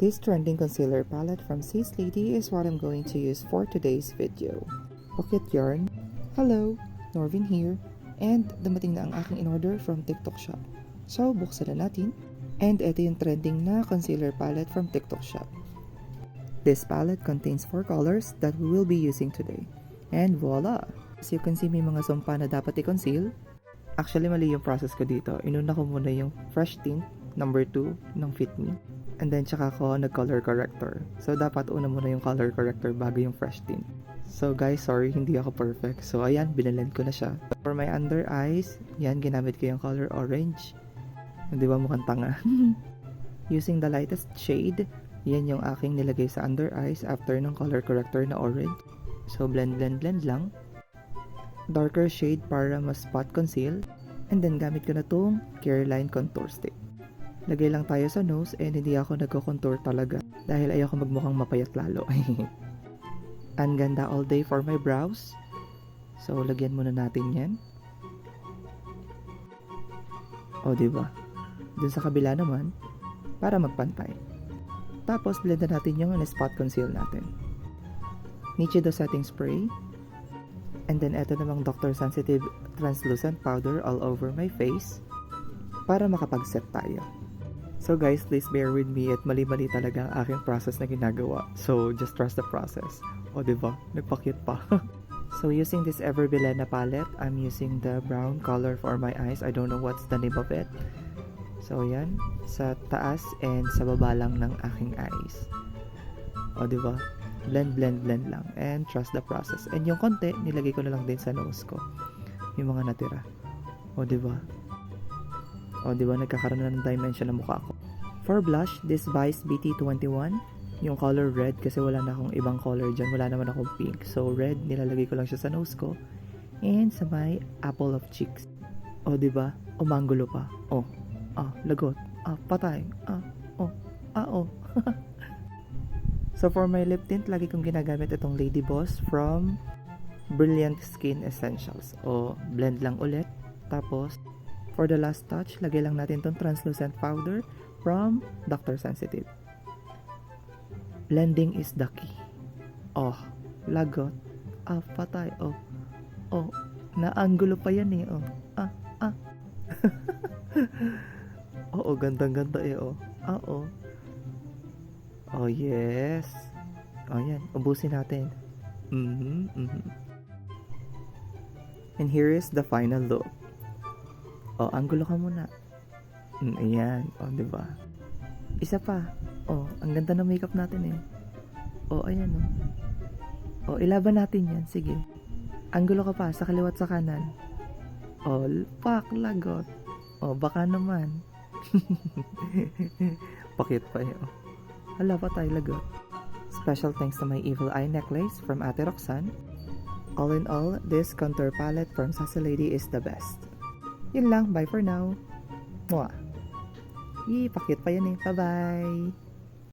This trending concealer palette from Sis Lady is what I'm going to use for today's video. Pocket yarn. Hello, Norvin here. And dumating na ang aking in-order from TikTok Shop. So, buksan na natin. And ito yung trending na concealer palette from TikTok Shop. This palette contains 4 colors that we will be using today. And voila! As you can see, may mga sumpa na dapat i-conceal. Actually, mali yung process ko dito. Inuna ko muna yung Fresh Tint number 2 ng Fit Me. And then, tsaka ko nag-color corrector. So, dapat una muna yung color corrector bago yung Fresh Tint. So, guys, sorry, hindi ako perfect. So, ayan, binalend ko na siya. For my under eyes, yan, ginamit ko yung color orange. Hindi ba mukhang tanga? Using the lightest shade, yan yung aking nilagay sa under eyes after ng color corrector na orange. So, blend lang. Darker shade para mas spot conceal. And then, gamit ko na tong Careline Contour Stick. Lagay lang tayo sa nose and hindi ako nagko-contour talaga dahil ayoko magmukhang mapayat lalo. Ang ganda all day for my brows. So, lagyan muna natin yan. O, diba? Dun sa kabila naman, para magpantay. Tapos, blend na natin yung spot conceal natin. Nichido setting spray. And then, eto namang Dr. Sensitive Translucent Powder all over my face para makapag-set tayo. So guys, please bear with me at mali-mali talaga ang aking process na ginagawa. So, just trust the process. O, diba? Nagpa-cute pa. So, using this Everbilena palette, I'm using the brown color for my eyes. I don't know what's the name of it. So, yan. Sa taas and sa baba lang ng aking eyes. O, diba? Blend lang. And trust the process. And yung konti, nilagay ko na lang din sa nose ko. Yung mga natira. O, diba? O, diba? Nagkakaroon na ng dimension ng mukha ko. For blush, this Vice BT21. Yung color red kasi wala na akong ibang color dyan. Wala naman akong pink. So, red, nilalagay ko lang siya sa nose ko. And sa my apple of cheeks. O, diba? O, manggulo pa. O, lagot. Patay. So, for my lip tint, lagi kong ginagamit itong Lady Boss from Brilliant Skin Essentials. O, blend lang ulit. Tapos, for the last touch, lagay lang natin itong translucent powder from Dr. Sensitive. Blending is the key. Oh, lagot. Patay. Oh, naanggulo pa yan eh. Oo, gandang-ganda eh. Oh, yes. Yan. Ubusin natin. And here is the final look. Anggulo ka muna. Ayan. Diba? Isa pa. Ang ganda ng makeup natin eh. Ayan ilaban natin yan. Sige. Anggulo ka pa sa kaliwat sa kanan. Lagot. Baka naman. Pakit pa eh. Hala pa tayo lagot. Special thanks to my evil eye necklace from Ate Roxanne. All in all, this contour palette from Sassy Lady is the best. Yun lang, bye for now. Mwah. Pakit pa yan eh. Bye-bye.